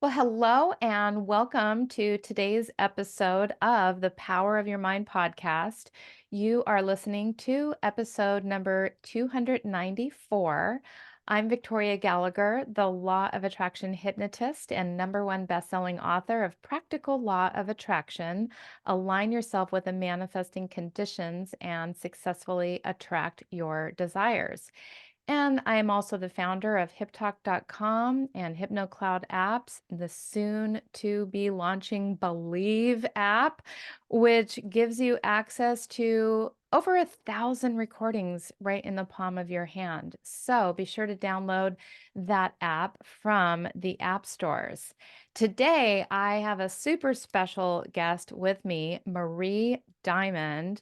Well, hello and welcome to today's episode of the Power of Your Mind podcast. You are listening to episode number 294. I'm Victoria Gallagher, the Law of Attraction hypnotist and number one best-selling author of Practical Law of Attraction. Align yourself with the manifesting conditions and successfully attract your desires. And I am also the founder of HipTalk.com and HypnoCloud apps, the soon to be launching Believe app, which gives you access to over 1,000 recordings right in the palm of your hand. So be sure to download that app from the app stores. Today, I have a super special guest with me, Marie Diamond.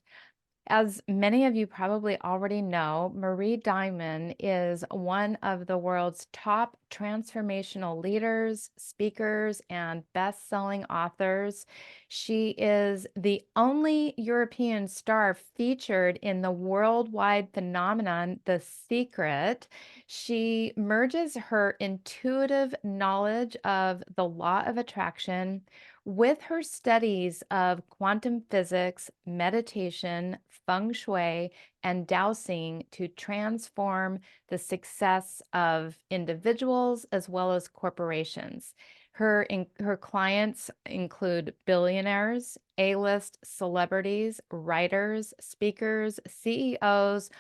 As many of you probably already know, Marie Diamond is one of the world's top transformational leaders, speakers, and best-selling authors. She is the only European star featured in the worldwide phenomenon, The Secret. She merges her intuitive knowledge of the law of attraction with her studies of quantum physics, meditation, feng shui, and dowsing to transform the success of individuals as well as corporations. Her clients include billionaires, A-list celebrities, writers, speakers, CEOs,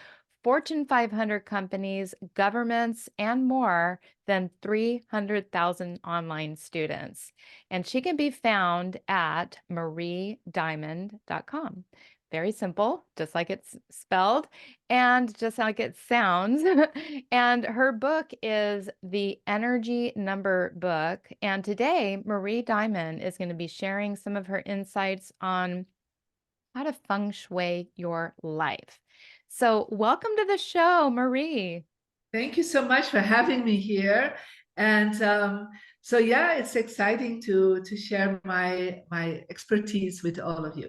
Fortune 500 companies, governments, and more than 300,000 online students. And she can be found at mariediamond.com. Very simple, just like it's spelled and just like it sounds. And her book is the Energy Number book. And today, Marie Diamond is going to be sharing some of her insights on how to feng shui your life. So, welcome to the show, Marie. Thank you so much for having me here. And so yeah, it's exciting to share my expertise with all of you.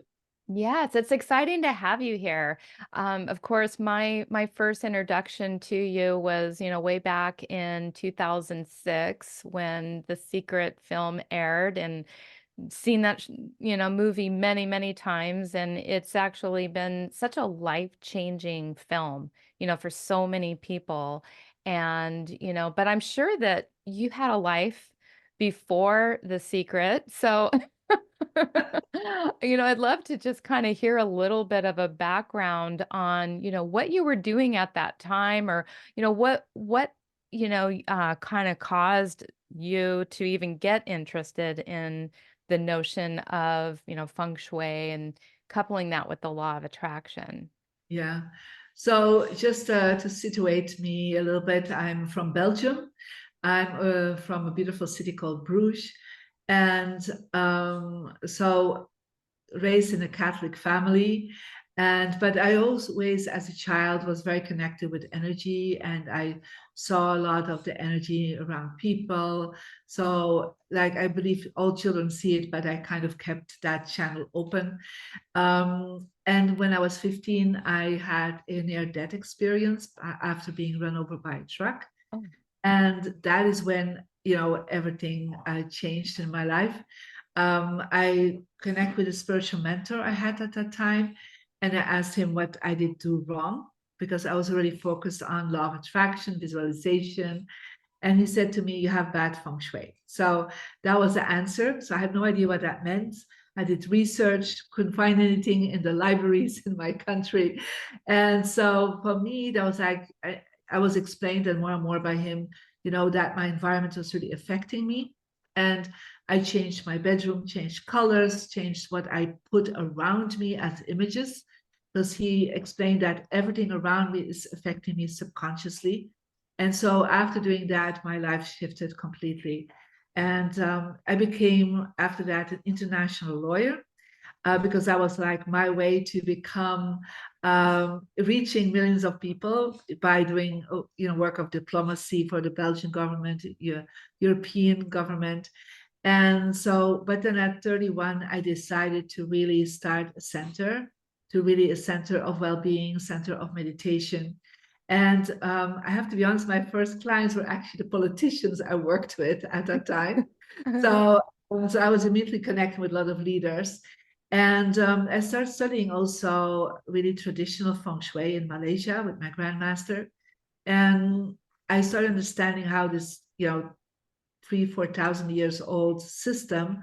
Yes, it's exciting to have you here. Of course, my first introduction to you was, way back in 2006 when The Secret film aired, and seen that movie many, many times, and it's actually been such a life-changing film, for so many people. And, but I'm sure that you had a life before The Secret. So I'd love to just kind of hear a little bit of a background on, what you were doing at that time, or, what kind of caused you to even get interested in the notion of, feng shui and coupling that with the law of attraction. Yeah. So just to situate me a little bit, I'm from Belgium. I'm from a beautiful city called Bruges. And so raised in a Catholic family. But I always, as a child, was very connected with energy, and I saw a lot of the energy around people. So, like, I believe all children see it, but I kind of kept that channel open. And when I was 15, I had a near-death experience after being run over by a truck. Oh. And that is when, everything changed in my life. I connect with a spiritual mentor I had at that time, and I asked him what I did do wrong because I was really focused on law of attraction, visualization. And he said to me, "You have bad feng shui." So that was the answer. So I had no idea what that meant. I did research, couldn't find anything in the libraries in my country. And so for me, that was like, I was explained and more by him, that my environment was really affecting me. And I changed my bedroom, changed colors, changed what I put around me as images, because he explained that everything around me is affecting me subconsciously. And so after doing that, my life shifted completely. And I became, after that, an international lawyer because that was like my way to become reaching millions of people by doing work of diplomacy for the Belgian government, European government. And so, but then at 31, I decided to really start a center, to really a center of well-being, center of meditation. And I have to be honest, my first clients were actually the politicians I worked with at that time. So, so I was immediately connecting with a lot of leaders. And I started studying also really traditional feng shui in Malaysia with my grandmaster. And I started understanding how this, 4,000 years old system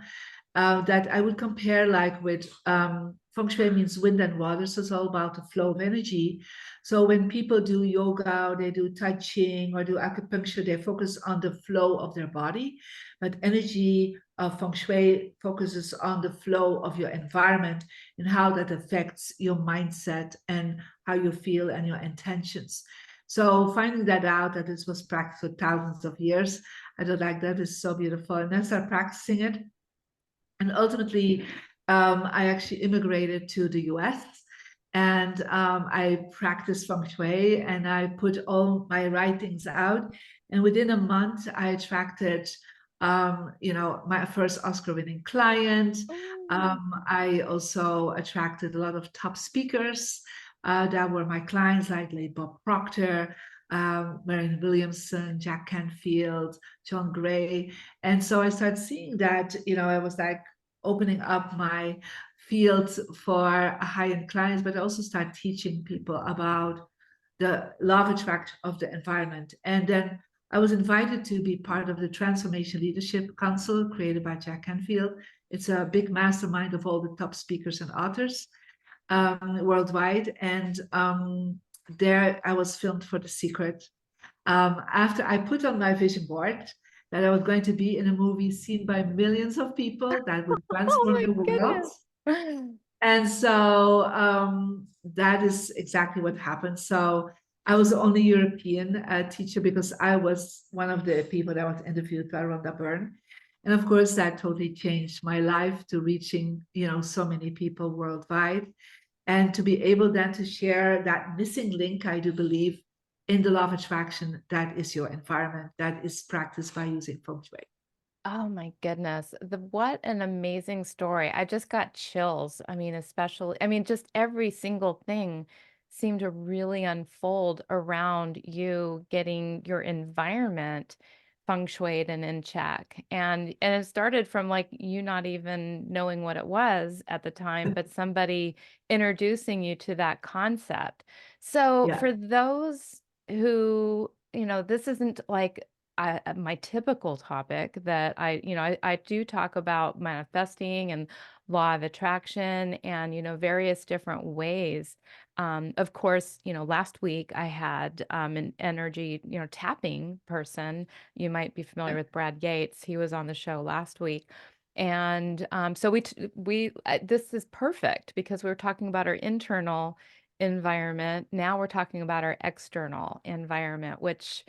that I would compare like with feng shui means wind and water, so it's all about the flow of energy. So when people do yoga, or they do tai chi or do acupuncture, they focus on the flow of their body, but energy of feng shui focuses on the flow of your environment and how that affects your mindset and how you feel and your intentions. So finding that out, that this was practiced for thousands of years, I thought like that is so beautiful, and then I started practicing it. And ultimately, I actually immigrated to the US, and I practiced feng shui and I put all my writings out. And within a month, I attracted, my first Oscar-winning client. Oh, I also attracted a lot of top speakers that were my clients, like late Bob Proctor, Marianne Williamson, Jack Canfield, John Gray. And so I started seeing that, I was like opening up my fields for high-end clients, but I also start teaching people about the law of attraction of the environment. And then I was invited to be part of the Transformation Leadership Council created by Jack Canfield. It's a big mastermind of all the top speakers and authors worldwide. And there I was filmed for The Secret. After I put on my vision board that I was going to be in a movie seen by millions of people that would oh transform my the world. goodness. And so that is exactly what happened. So I was the only European teacher because I was one of the people that was interviewed by Rhonda Byrne. And of course, that totally changed my life to reaching, so many people worldwide. And to be able then to share that missing link, I do believe, in the law of attraction, that is your environment, that is practiced by using feng shui. Oh my goodness. What an amazing story. I just got chills. I mean, especially, I mean, just every single thing seemed to really unfold around you getting your environment feng shuied and in check. And it started from like you not even knowing what it was at the time, but somebody introducing you to that concept. So Yeah. for those who, this isn't like my typical topic that I do talk about manifesting and law of attraction and, various different ways. Of course, last week I had an energy, tapping person. You might be familiar with Brad Gates. He was on the show last week. And so this is perfect because we were talking about our internal environment. Now we're talking about our external environment, which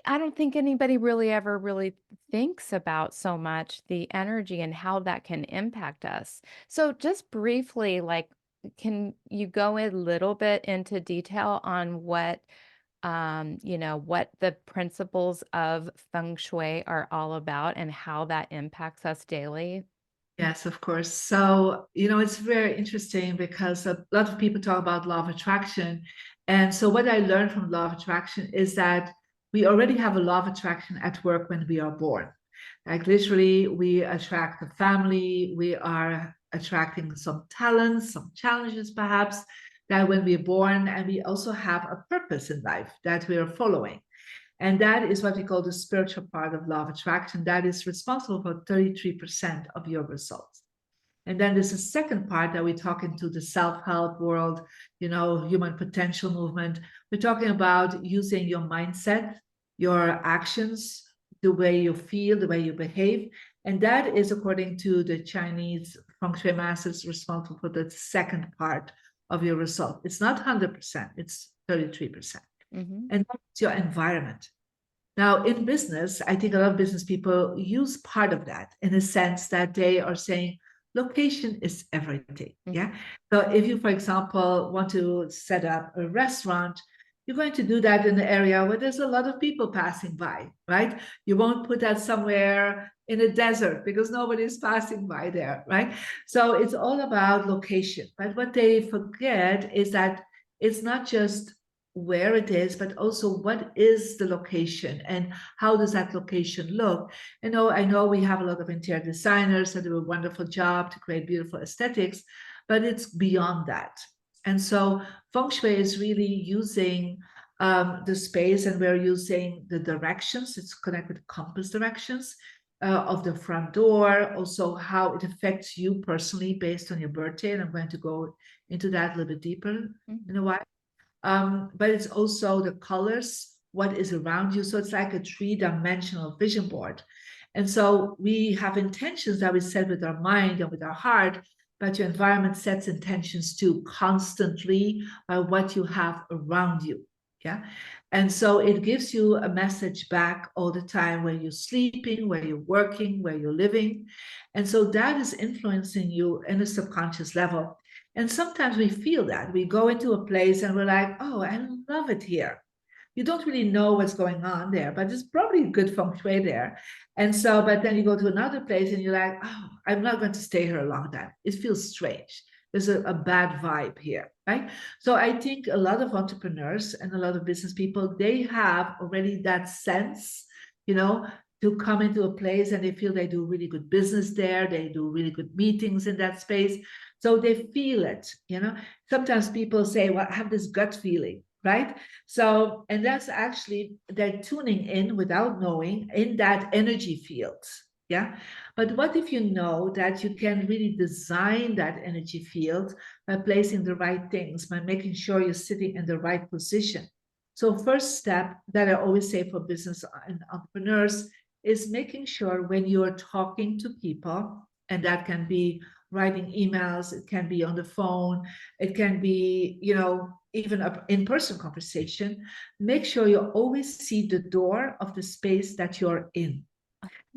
I don't think anybody really ever really thinks about so much the energy and how that can impact us. So just briefly, like, can you go a little bit into detail on what the principles of feng shui are all about and how that impacts us daily? Yes, of course. So, it's very interesting because a lot of people talk about law of attraction. And so, what I learned from law of attraction is that we already have a law of attraction at work when we are born. Like, literally, we attract a family, we are attracting some talents, some challenges, perhaps, that when we're born, and we also have a purpose in life that we are following. And that is what we call the spiritual part of law of attraction. That is responsible for 33% of your results. And then there's a second part that we talk into the self-help world, human potential movement. We're talking about using your mindset, your actions, the way you feel, the way you behave. And that is, according to the Chinese feng shui masters, responsible for the second part of your result. It's not 100%, it's 33%. Hmm. And that's your environment. Now, in business, I think a lot of business people use part of that in a sense that they are saying location is everything. Hmm. Yeah. So if you, for example, want to set up a restaurant, you're going to do that in an area where there's a lot of people passing by, right? You won't put that somewhere in a desert because nobody's passing by there, right? So it's all about location. But what they forget is that it's not just where it is, but also what is the location and how does that location look. I know we have a lot of interior designers that do a wonderful job to create beautiful aesthetics, but it's beyond that. And so feng shui is really using the space, and we're using the directions. It's connected with compass directions of the front door, also how it affects you personally based on your birthday. And I'm going to go into that a little bit deeper in a while. But it's also the colors, what is around you. So it's like a three-dimensional vision board. And so we have intentions that we set with our mind and with our heart, but your environment sets intentions too constantly by what you have around you. Yeah. And so it gives you a message back all the time where you're sleeping, where you're working, where you're living. And so that is influencing you in a subconscious level. And sometimes we feel that. We go into a place and we're like, oh, I love it here. You don't really know what's going on there, but it's probably good feng shui there. And so, but then you go to another place and you're like, oh, I'm not going to stay here a long time. It feels strange. There's a bad vibe here, right? So I think a lot of entrepreneurs and a lot of business people, they have already that sense, you know, to come into a place and they feel they do really good business there. They do really good meetings in that space. So they feel it, you know. Sometimes people say, well, I have this gut feeling, right? So, and that's actually, they're tuning in without knowing in that energy field. Yeah. But what if you know that you can really design that energy field by placing the right things, by making sure you're sitting in the right position? So, first step that I always say for business and entrepreneurs is making sure when you're talking to people, and that can be writing emails, it can be on the phone, it can be, even an in-person conversation, make sure you always see the door of the space that you're in.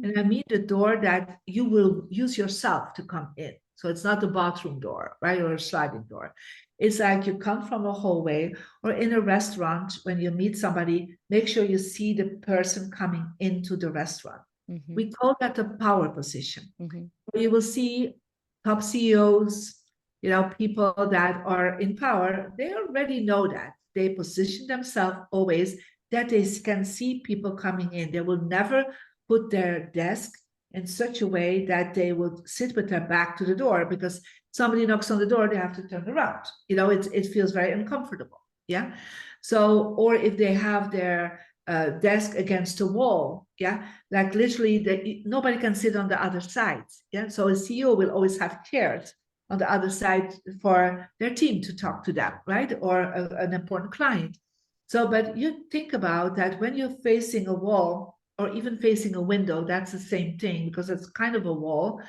And I mean the door that you will use yourself to come in. So it's not the bathroom door, right? Or a sliding door. It's like you come from a hallway or in a restaurant when you meet somebody, make sure you see the person coming into the restaurant. Mm-hmm. We call that the power position. Mm-hmm. You will see top CEOs, people that are in power, they already know that. They position themselves always that they can see people coming in. They will never put their desk in such a way that they will sit with their back to the door, because somebody knocks on the door, they have to turn around. It feels very uncomfortable. Yeah. So, or if they have their desk against a wall, yeah, like literally nobody can sit on the other side. Yeah. So a CEO will always have chairs on the other side for their team to talk to them, right? Or an important client. So, but you think about that when you're facing a wall or even facing a window, that's the same thing, because it's kind of a wall.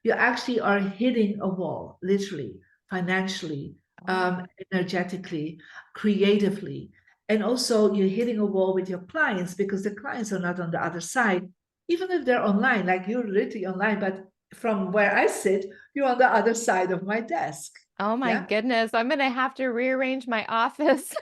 You actually are hitting a wall, literally, financially, Oh. energetically, creatively. And also, you're hitting a wall with your clients because the clients are not on the other side, even if they're online, like you're literally online, but from where I sit, you're on the other side of my desk. Oh my Yeah. goodness. I'm gonna have to rearrange my office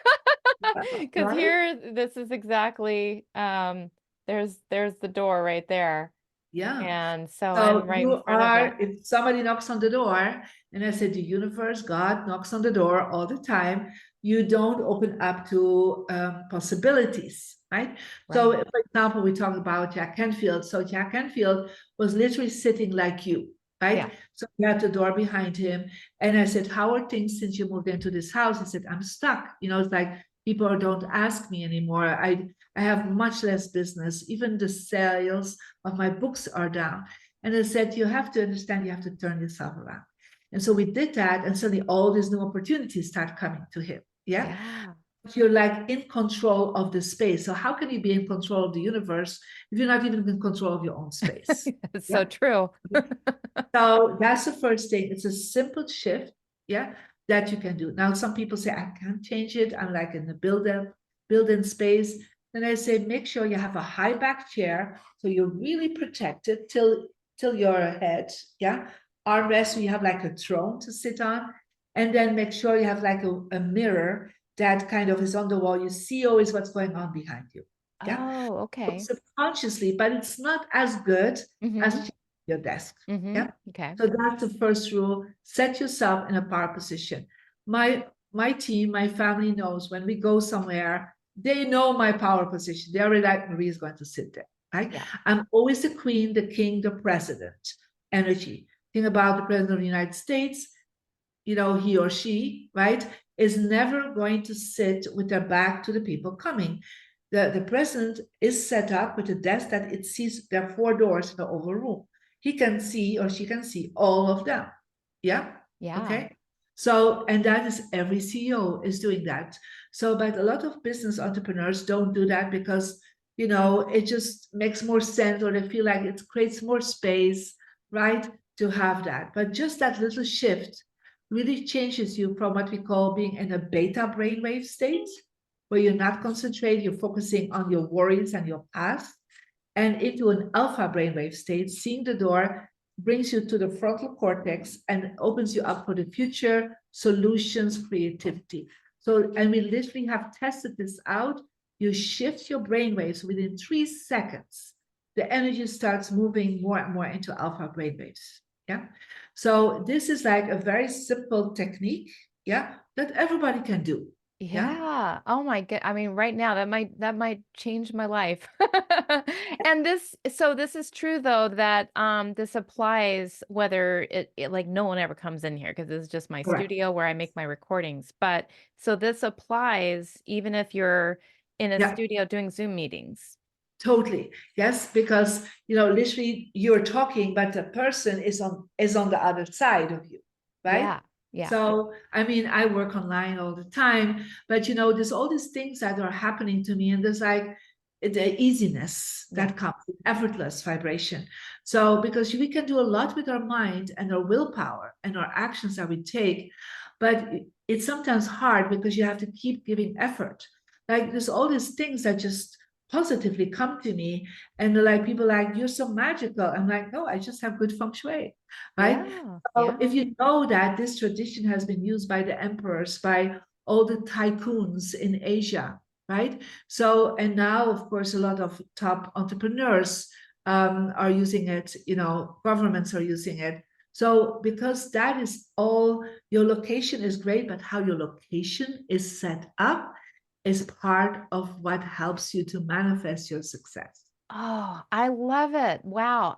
because Right. here this is exactly there's the door right there. Yeah. And so I'm So right in you front of it. are, if somebody knocks on the door, and I said the universe, God knocks on the door all the time, you don't open up to possibilities, right? So, Right. for example, we talk about Jack Canfield. So Jack Canfield was literally sitting like you, Yeah. right? So he had the door behind him. And I said, how are things since you moved into this house? He said, I'm stuck. It's like people don't ask me anymore. I have much less business. Even the sales of my books are down. And I said, you have to understand, you have to turn yourself around. And so we did that, and suddenly all these new opportunities start coming to him. Yeah. Yeah. But you're like in control of the space. So how can you be in control of the universe if you're not even in control of your own space? It's so Yeah. true. So that's the first thing. It's a simple shift, yeah, that you can do. Now, some people say, I can't change it. I'm like in the built-in space. Then I say, make sure you have a high back chair so you're really protected till your head, yeah. Armrest, so you have like a throne to sit on. And then make sure you have like a mirror that kind of is on the wall. You see always what's going on behind you. Yeah. Oh, okay. Subconsciously, but it's not as good Mm-hmm. as your desk. Mm-hmm. Yeah. Okay. So that's the first rule. Set yourself in a power position. My my team, my family knows when we go somewhere, they know my power position. They already like Marie is going to sit there, right? Yeah. I'm always the queen, the king, the president energy. Think about the president of the United States, he or she, right, is never going to sit with their back to the people coming. The president is set up with a desk that it sees there are 4 doors in the oval room. He can see or she can see all of them. Yeah. Yeah. Okay. So, and that is every CEO is doing that. So, but a lot of business entrepreneurs don't do that because, it just makes more sense or they feel like it creates more space, right, to have that. But just that little shift really changes you from what we call being in a beta brainwave state, where you're not concentrating, you're focusing on your worries and your past, and into an alpha brainwave state. Seeing the door brings you to the frontal cortex and opens you up for the future, solutions, creativity. So, and we literally have tested this out. You shift your brainwaves within 3 seconds. The energy starts moving more and more into alpha brainwaves. Yeah. So this is like a very simple technique, yeah, that everybody can do. Yeah. Yeah. Oh my god. I mean, right now that might change my life. And this is true though that this applies whether like no one ever comes in here because this is just my Correct. studio where I make my recordings. But so this applies even if you're in a Yeah. studio doing Zoom meetings. Totally. Yes, because literally you're talking, but the person is on the other side of you, right? Yeah. Yeah. So I mean, I work online all the time, but there's all these things that are happening to me, and there's like the easiness Yeah. that comes with effortless vibration. So because we can do a lot with our mind and our willpower and our actions that we take, but it's sometimes hard because you have to keep giving effort. Like there's all these things that just positively come to me, and they're like people like, you're so magical. I'm like, no, I just have good feng shui, right? Yeah. So Yeah. if you know that this tradition has been used by the emperors, by all the tycoons in Asia, right? So, and now of course a lot of top entrepreneurs are using it, governments are using it. So because that is all, your location is great, but how your location is set up is part of what helps you to manifest your success. Oh, I love it. Wow.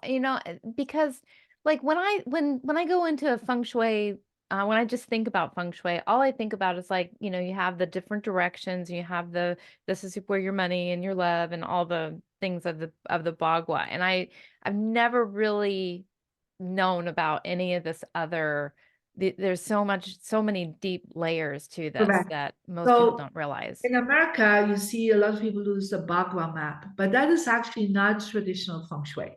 Because like when I go into a feng shui, when I just think about feng shui, all I think about is like, you have the different directions, you have this is where your money and your love and all the things of the Bagua. And I've never really known about any of this other there's so many deep layers to this Correct. that most people So don't realize. in America, you see a lot of people use the Bagua map, but that is actually not traditional feng shui.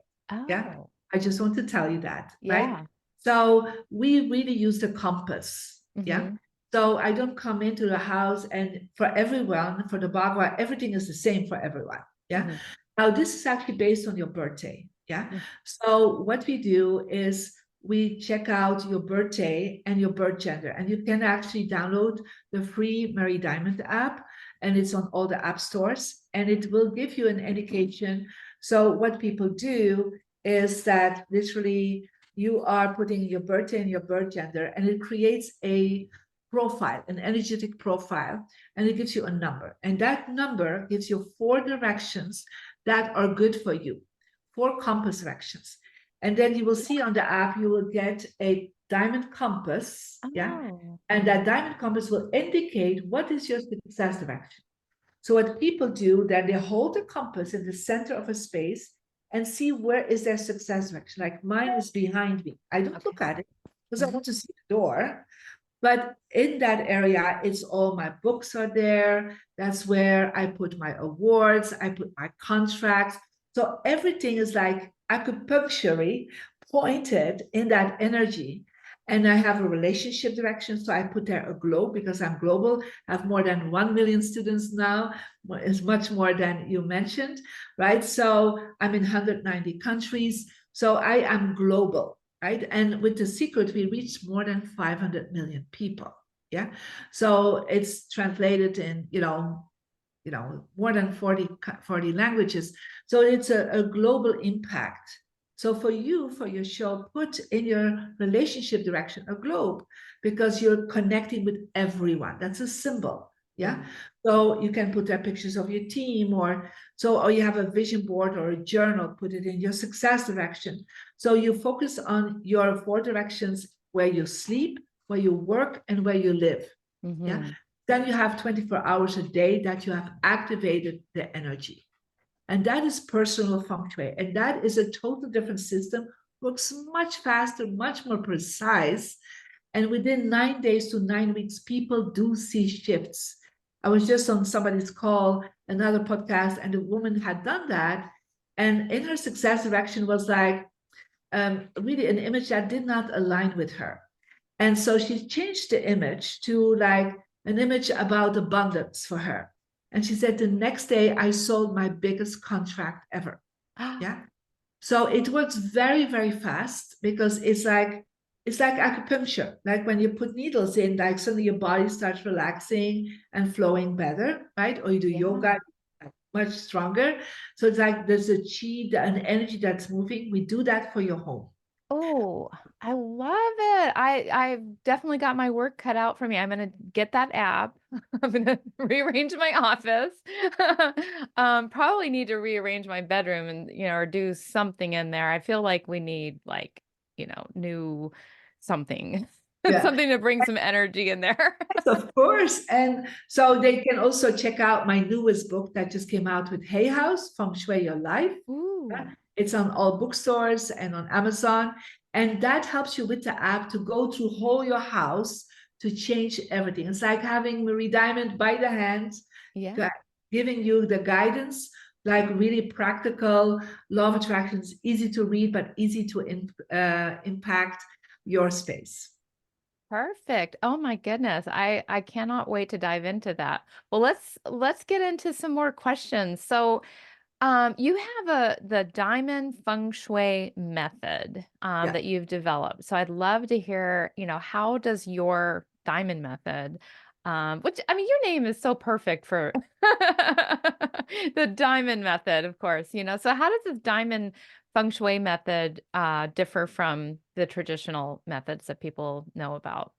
Yeah, Oh, I just want to tell you that, right? yeah. So we really use the compass. Yeah. Mm-hmm. So I don't come into the house and for everyone, for the Bagua, everything is the same for everyone. Yeah. Mm-hmm. Now this is actually based on your birthday. Yeah. So what we do is we check out your birthday and your birth gender, and you can actually download the free Mary Diamond app, and it's on all the app stores, and it will give you an indication. So what people do is that literally you are putting your birthday and your birth gender, and it creates a profile, an energetic profile, and it gives you a number. And that number gives you 4 directions that are good for you, 4 compass directions. And then you will see on the app, you will get a diamond compass. Yeah. Oh. And that diamond compass will indicate what is your success direction. So what people do, that they hold the compass in the center of a space and see where is their success direction. Like mine is behind me. I don't Okay. look at it because I Mhm. want to see the door. But in that area, it's all my books are there. That's where I put my awards, I put my contracts. So everything is like acupuncture pointed in that energy. And I have a relationship direction. So I put there a globe because I'm global. I have more than 1 million students now. It's much more than you mentioned, right? So I'm in 190 countries. So I am global, right? And with The Secret, we reached more than 500 million people. Yeah. So it's translated in, more than 40 languages. So it's a global impact. So for you, for your show, put in your relationship direction a globe because you're connecting with everyone. That's a symbol. Yeah. So you can put there pictures of your team or you have a vision board or a journal, put it in your success direction. So you focus on your four directions where you sleep, where you work, and where you live. Yeah. Mm-hmm. Then you have 24 hours a day that you have activated the energy. And that is personal feng shui. And that is a total different system, works much faster, much more precise. And within 9 days to 9 weeks, people do see shifts. I was just on somebody's call, another podcast, and a woman had done that. And in her success direction was like really an image that did not align with her. And so she changed the image to like an image about abundance for her. And she said, the next day I sold my biggest contract ever. Yeah. So it works very, very fast because it's like acupuncture. Like when you put needles in, like suddenly your body starts relaxing and flowing better, right? Or you do Yeah. yoga, much stronger. So it's like there's a chi, an energy that's moving. We do that for your home. Oh, I love it. I've definitely got my work cut out for me. I'm gonna get that app. I'm gonna rearrange my office. Probably need to rearrange my bedroom and or do something in there. I feel like we need like, new something. Yeah. Something to bring some energy in there. Yes, of course. And so they can also check out my newest book that just came out with Hay House, Feng Shui Your Life. Yeah. Ooh, It's on all bookstores and on Amazon. And that helps you with the app to go through whole your house to change everything. It's like having Marie Diamond by the hand, yeah. gu- giving you the guidance, like really practical. Law of attraction is easy to read, but easy to impact your space. Perfect. Oh my goodness. I cannot wait to dive into that. Well, let's get into some more questions. So, you have the Diamond Feng Shui method Yeah. that you've developed. So I'd love to hear, how does your diamond method, which I mean, your name is so perfect for the diamond method, of course, So how does this Diamond Feng Shui method differ from the traditional methods that people know about?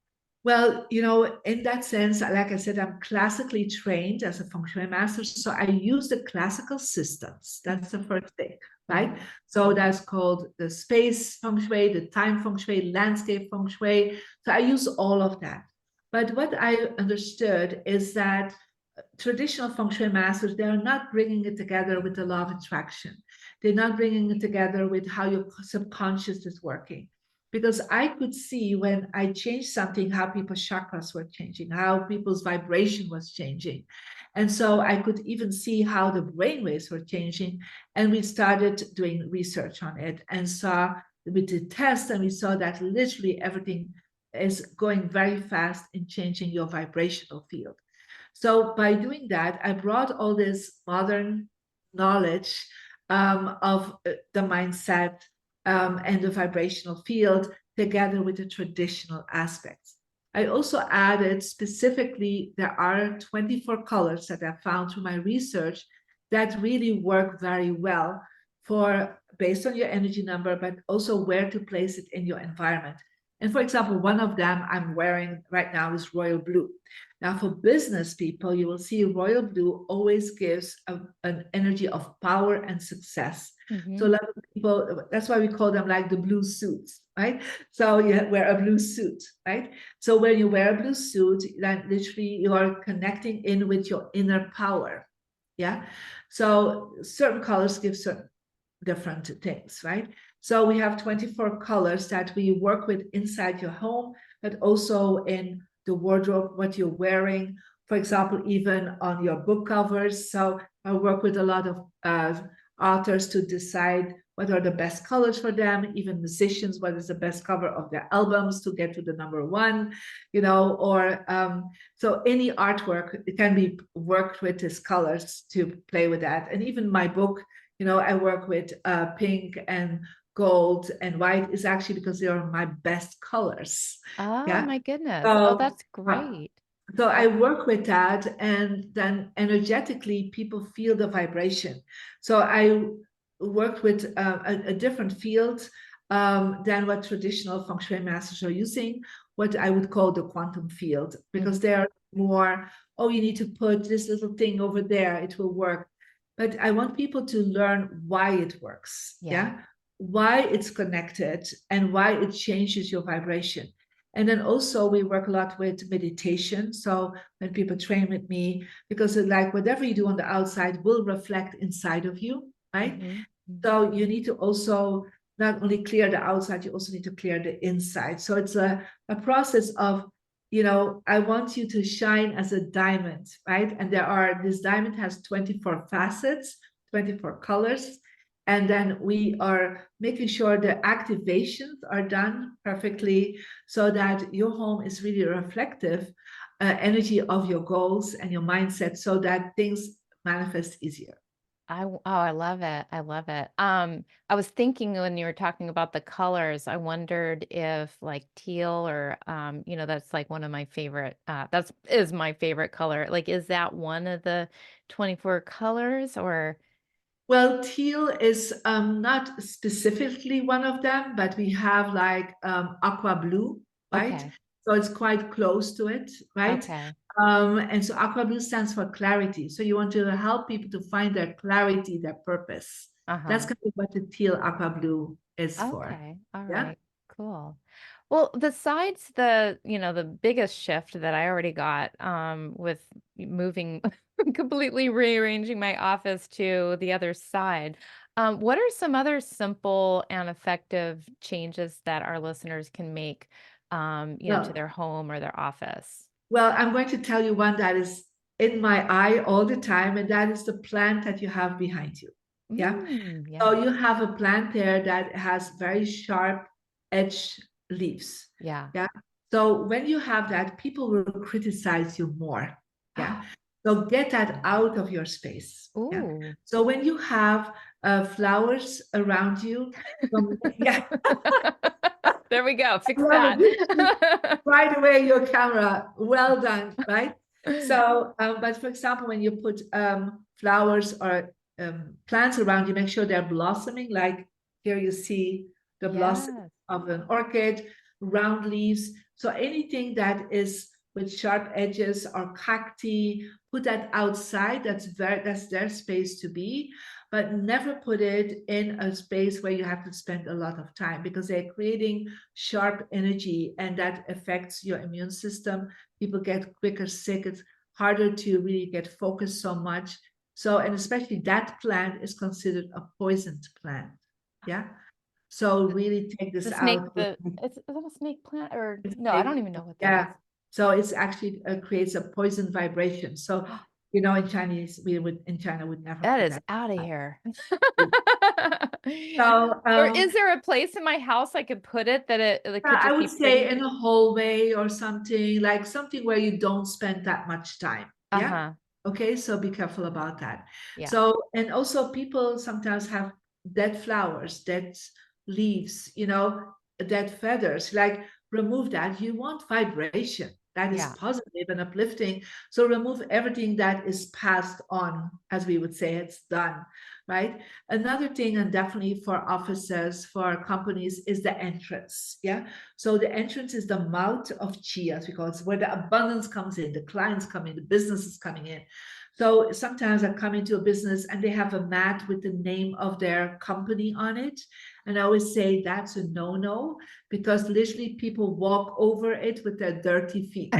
Well, in that sense, like I said, I'm classically trained as a feng shui master. So I use the classical systems. That's the first thing, right? Mhm. So that's called the space feng shui, the time feng shui, landscape feng shui. So I use all of that. But what I understood is that traditional feng shui masters, they're not bringing it together with the law of attraction. They're not bringing it together with how your subconscious is working. Because I could see when I changed something, how people's chakras were changing, how people's vibration was changing. And so I could even see how the brainwaves were changing. And we started doing research on it and saw, we did tests and we saw that literally everything is going very fast in changing your vibrational field. So by doing that, I brought all this modern knowledge of the mindset and the vibrational field together with the traditional aspects. I also added specifically, there are 24 colors that I found through my research that really work very well for based on your energy number, but also where to place it in your environment. And for example, one of them I'm wearing right now is royal blue. Now, for business people, you will see royal blue always gives an energy of power and success. So a Mhm. lot of people, that's why we call them like the blue suits, right? So you wear a blue suit, right? So when you wear a blue suit, then literally you are connecting in with your inner power. Yeah. So certain colors give certain different things, right? So we have 24 colors that we work with inside your home, but also in the wardrobe, what you're wearing. For example, even on your book covers. So I work with a lot of authors to decide what are the best colors for them, even musicians, what is the best cover of their albums to get to the number one, or so any artwork, it can be worked with these colors to play with that. And even my book, I work with pink and gold and white is actually because they are my best colors. Oh Yeah. my goodness. Oh, So, that's uh, great. so I That work with that, and then energetically, people feel the vibration. So worked with a different field than what traditional feng shui masters are using, what I would call the quantum field, because Mhm. they're more, oh, you need to put this little thing over there, it will work. But I want people to learn why it works, Yeah. yeah, why it's connected and why it changes your vibration. And then also we work a lot with meditation. So when people train with me, because like whatever you do on the outside will reflect inside of you, right? Mhm. Mhm. So you need to also not only clear the outside, you also need to clear the inside. So it's a process of, I want you to shine as a diamond, right? And this diamond has 24 facets, 24 colors. And then we are making sure the activations are done perfectly so that your home is really reflective energy of your goals and your mindset so that things manifest easier. I love it. I love it. I was thinking when you were talking about the colors, I wondered if like teal or that's like one of my favorite that's is my favorite color. Like is that one of the 24 colors or Well, teal is not specifically one of them, but we have like aqua blue, right? okay. So it's quite close to it, right? Okay. And so aqua blue stands for clarity. So you want to help people to find their clarity, their purpose. That's Uh-huh. kind of what the teal aqua blue is for. Okay. All Yeah. right. Cool. Well, besides the biggest shift that I already got with moving completely rearranging my office to the other side, what are some other simple and effective changes that our listeners can make to Well, their home or their office? well, I'm going to tell you one that is in my eye all the time, and that is the plant that you have behind you. Yeah. Mm, So yeah. you have a plant there that has very sharp edged leaves. Yeah. Yeah. So when you have that, people will criticize you more. Yeah. So get that out of your space. Yeah. Ooh. So when you have flowers around you, yeah, There we go. I Fix love that. it. Right away your camera. Well done, right? So, but for example, when you put flowers or plants around you, make sure they're blossoming. Like here you see the blossom Yes. of an orchid, round leaves. So anything that is with sharp edges or cacti, put that outside. That's their space to be, but never put it in a space where you have to spend a lot of time because they're creating sharp energy and that affects your immune system. People get quicker sick. It's harder to really get focused so much. So, and especially that plant is considered a poisoned plant. Yeah. So really take this The snake, out with is that a snake plant or it's no, I don't even know what that is. yeah. So it's actually creates a poison vibration. So, in Chinese, in China would never That put is that. out of here. So, Or is there a place in my house I could put it that it could I just would be say pretty? in a hallway or something, like something where you don't spend that much time. Yeah. Uh-huh. Okay. So be careful about that. Yeah. So, and also people sometimes have dead flowers, dead leaves, dead feathers. Like remove that. You want vibration that is Yeah. positive and uplifting. So remove everything that is passed on, as we would say, it's done. Right. Another thing, and definitely for offices, for companies, is the entrance. Yeah. So the entrance is the mouth of chi, as we call it, where the abundance comes in, the clients come in, the business is coming in. So sometimes I come into a business and they have a mat with the name of their company on it. And I always say that's a no-no because literally people walk over it with their dirty feet.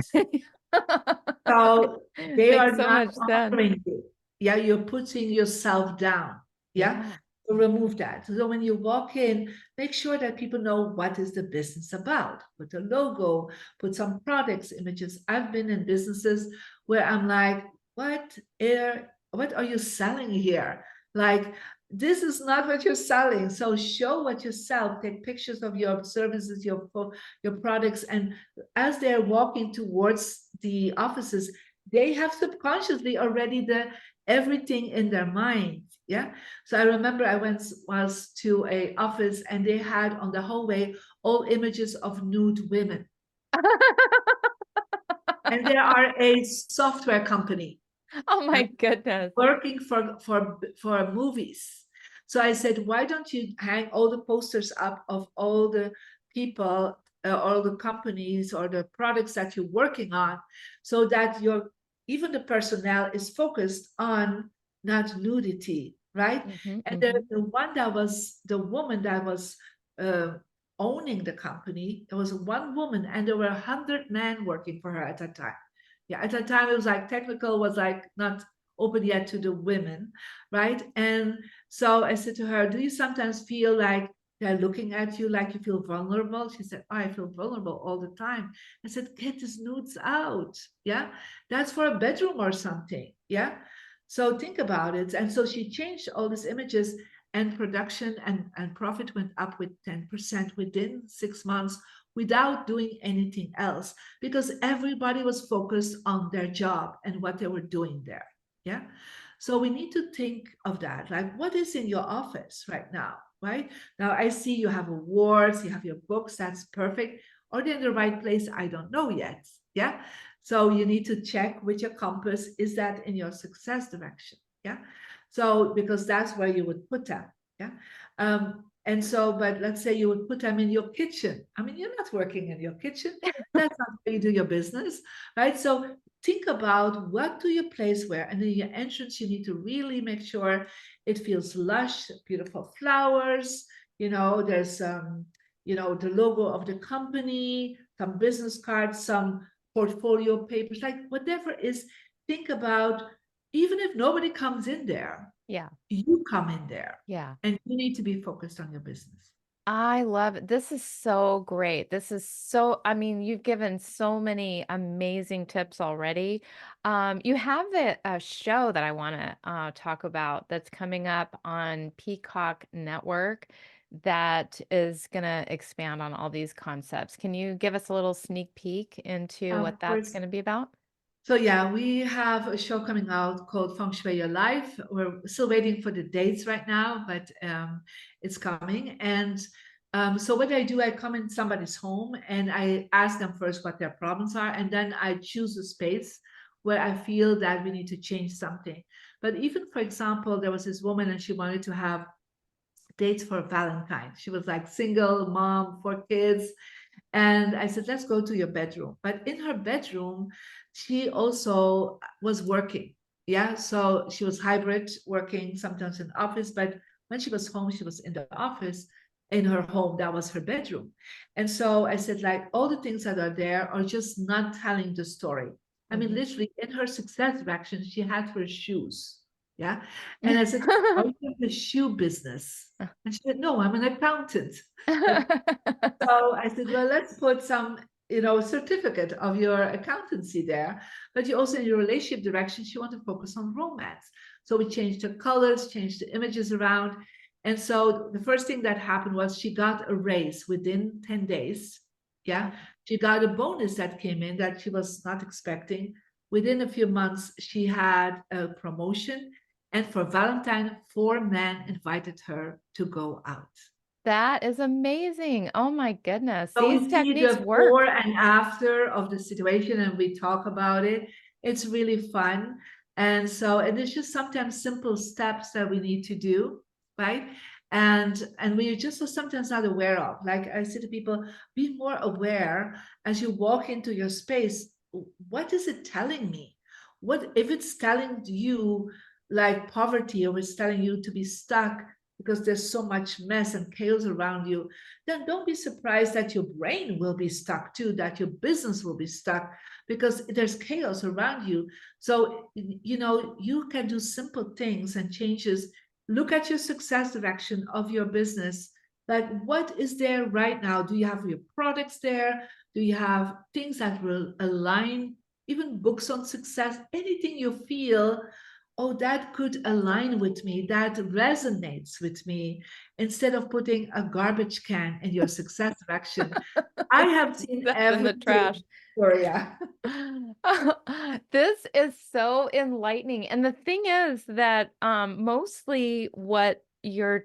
So they Makes are so not much sense. honoring you. Yeah, you're putting yourself down. Yeah. Yeah. So remove that. So when you walk in, make sure that people know what is the business about. Put a logo, put some products, images. I've been in businesses where I'm like, what are you selling here? Like, this is not what you're selling. So show what you sell. Take pictures of your services, your products, and as they're walking towards the offices, they have subconsciously already the everything in their mind. Yeah. So I remember I went once to a office and they had on the hallway all images of nude women. And they are a software company Oh my goodness. working for movies. So I said, why don't you hang all the posters up of all the people, all the companies or the products that you're working on, so that your even the personnel is focused on not nudity, right? Mhm, And mhm. the one that was the woman that was uh, owning the company, there was one woman, and there were 100 men working for her at that time. Yeah, at that time it was like technical was like not open yet to the women, right? And so I said to her, "Do you sometimes feel like they're looking at you like you feel vulnerable?" She said, "Oh, I feel vulnerable all the time." I said, "Get these nudes out. Yeah, that's for a bedroom or something. Yeah." So think about it. And so she changed all these images, and production and profit went up with 10% within 6 months without doing anything else, because everybody was focused on their job and what they were doing there. Yeah. So we need to think of that. Like, what is in your office right now? Right now, I see you have awards, you have your books. That's perfect. Are they in the right place? I don't know yet. Yeah. So you need to check with your compass, is that in your success direction? Yeah. So because that's where you would put them. Yeah. And so, but let's say you would put them in your kitchen. I mean, you're not working in your kitchen. That's not where you do your business, right? So think about what do you place where, and in your entrance you need to really make sure it feels lush, beautiful flowers. There's the logo of the company, some business cards, some portfolio papers, like whatever is. Think about, even if nobody comes in there, Yeah, you come in there, yeah. and you need to be focused on your business. I love it. This is so great. This is so, I mean, you've given so many amazing tips already. You have a show that I want to talk about that's coming up on Peacock Network that is going to expand on all these concepts. Can you give us a little sneak peek into what Of that's course. going to be about? So yeah, we have a show coming out called Feng Shui Your Life. We're still waiting for the dates right now, but it's coming. And so what I do, I come in somebody's home and I ask them first what their problems are, and then I choose a space where I feel that we need to change something. But even, for example, there was this woman and she wanted to have dates for Valentine. She was like single mom, 4 kids, and I said, let's go to your bedroom. But in her bedroom, she also was working. Yeah. So she was hybrid, working sometimes in the office, but when she was home, she was in the office. In her home, that was her bedroom. And so I said, like, all the things that are there are just not telling the story. I mean, Mhm. literally in her success direction, she had her shoes. Yeah. And I said, are you in the shoe business? And she said, no, I'm an accountant. But so I said, well, let's put some, certificate of your accountancy there. But you also, in your relationship directions, you want to focus on romance. So we changed the colors, changed the images around. And so the first thing that happened was she got a raise within 10 days. Yeah. She got a bonus that came in that she was not expecting. Within a few months, she had a promotion. And for Valentine, 4 men invited her to go out. That is amazing. Oh my goodness. So we These see techniques the before work. and after of the situation and we talk about it. It's really fun. And it's just sometimes simple steps that we need to do, right? And we just are sometimes not aware of. Like I say to people, be more aware as you walk into your space. What is it telling me? What if it's telling you like poverty, or it's telling you to be stuck because there's so much mess and chaos around you? Then don't be surprised that your brain will be stuck too, that your business will be stuck because there's chaos around you. So, you can do simple things and changes. Look at your success direction of your business. Like, what is there right now? Do you have your products there? Do you have things that will align? Even books on success, anything you feel, oh, that could align with me, that resonates with me, instead of putting a garbage can in your success direction. I have seen That's in the everything, trash. Victoria. This is so enlightening. And the thing is that mostly what you're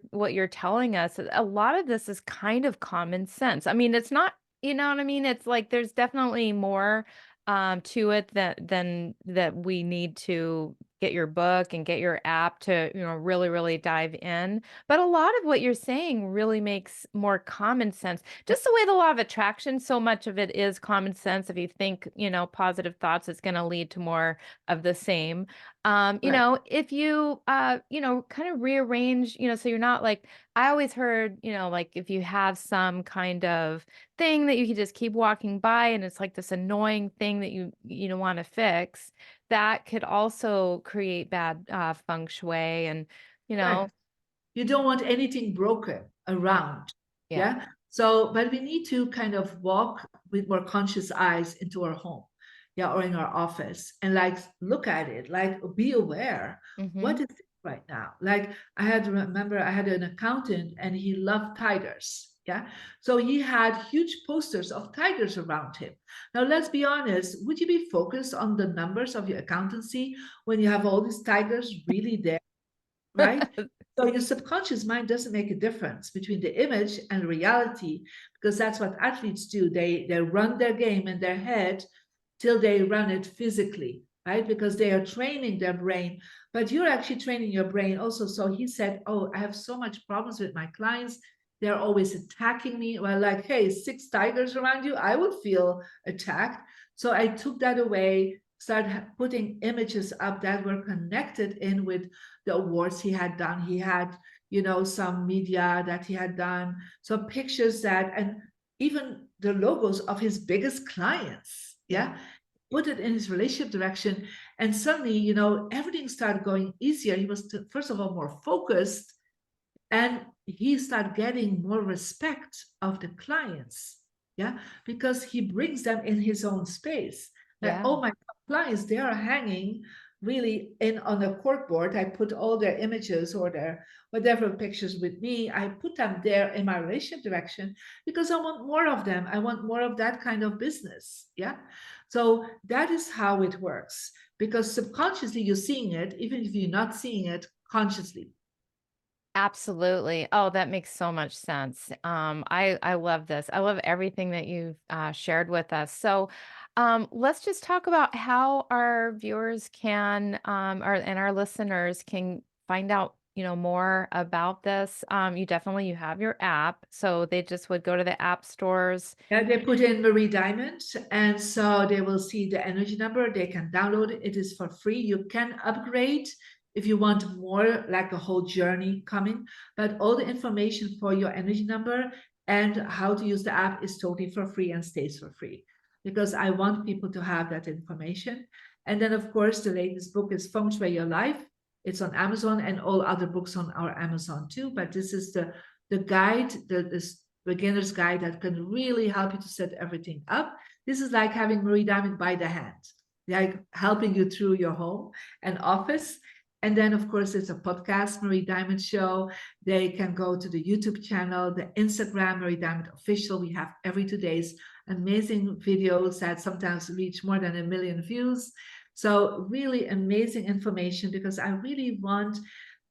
telling us, a lot of this is kind of common sense. I mean, it's not, you know what I mean? It's like there's definitely more to it that than that we need to get your book and get your app to, really, really dive in. But a lot of what you're saying really makes more common sense. Just the way the law of attraction, so much of it is common sense. If you think, positive thoughts, it's going to lead to more of the same. Right. If you, kind of rearrange, so you're not like, I always heard, like if you have some kind of thing that you can just keep walking by and it's like this annoying thing that you don't want to fix, that could also create bad feng shui and, you know, Correct. You don't want anything broken yeah, around. yeah. Yeah. So, but we need to kind of walk with more conscious eyes into our home, yeah, or in our office and like look at it, like be aware. What Mhm. is it right now? Like remember, I had an accountant and he loved tigers. Yeah. So he had huge posters of tigers around him. Now, let's be honest, would you be focused on the numbers of your accountancy when you have all these tigers really there? Right? So your subconscious mind doesn't make a difference between the image and reality because that's what athletes do. They run their game in their head till they run it physically, right? Because they are training their brain, but you're actually training your brain also. So he said, "Oh, I have so much problems with my clients. They're always attacking me." Well, like, hey, six tigers around you, I would feel attacked. So I took that away, started putting images up that were connected in with the awards he had done. He had, some media that he had done, some pictures that, and even the logos of his biggest clients. Yeah. Yeah. Put it in his relationship direction. And suddenly, everything started going easier. He was, first of all, more focused and he started getting more respect of the clients. Yeah, because he brings them in his own space. Like, Yeah. oh, my clients, they are hanging really in on a corkboard. I put all their images or their whatever pictures with me. I put them there in my relationship direction because I want more of them. I want more of that kind of business. Yeah, so that is how it works, because subconsciously you're seeing it even if you're not seeing it consciously. Absolutely. Oh, that makes so much sense. I love this. I love everything that you've shared with us. So, let's just talk about how our viewers can, and our listeners can find out, more about this. You have your app, so they just would go to the app stores. Yeah, they put in Marie Diamond, and so they will see the energy number. They can download it. It is for free. You can upgrade if you want more, like a whole journey coming. But all the information for your energy number and how to use the app is totally for free and stays for free because I want people to have that information. And then, of course, the latest book is Feng Shui Your Life. It's on Amazon and all other books on our Amazon too. But this is the guide, this beginner's guide that can really help you to set everything up. This is like having Marie Diamond by the hand, like helping you through your home and office. And then, of course, it's a podcast, Marie Diamond Show. They can go to the YouTube channel, the Instagram, Marie Diamond Official. We have every 2 days amazing videos that sometimes reach more than 1 million views. So, really amazing information because I really want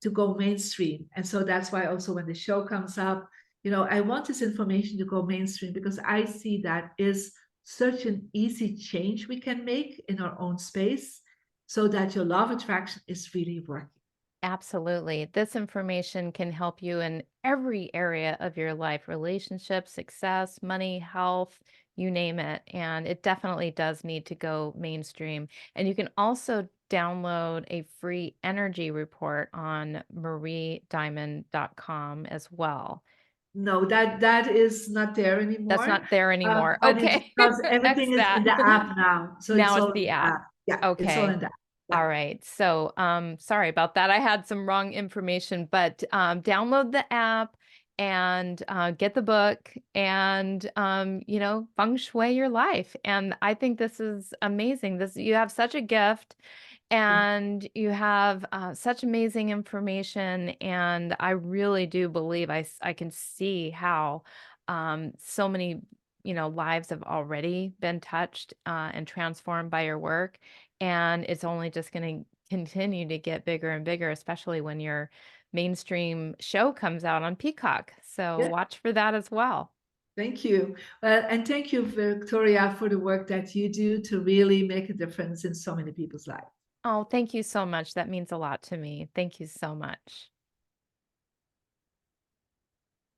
to go mainstream. And so that's why also when the show comes up, I want this information to go mainstream because I see that is such an easy change we can make in our own space so that your law of attraction is really working. Absolutely. This information can help you in every area of your life, relationships, success, money, health, you name it. And it definitely does need to go mainstream. And you can also download a free energy report on mariediamond.com as well. No, that is not there That's anymore. not there anymore. But it's Okay. because everything X is in that. the app now. So it's Now all it's in the the app. app. Yeah, it's all Okay. in the app. Yeah. All right. So, sorry about that. I had some wrong information, but download the app and get the book and feng shui your life. And I think this is amazing. This you have such a gift and you have such amazing information. And I really do believe I can see how so many lives have already been touched and transformed by your work, and it's only just going to continue to get bigger and bigger, especially when your mainstream show comes out on Peacock. So Yeah. watch for that as well. Thank you. Well, and thank you, Victoria, for the work that you do to really make a difference in so many people's lives. Oh, thank you so much. That means a lot to me. Thank you so much.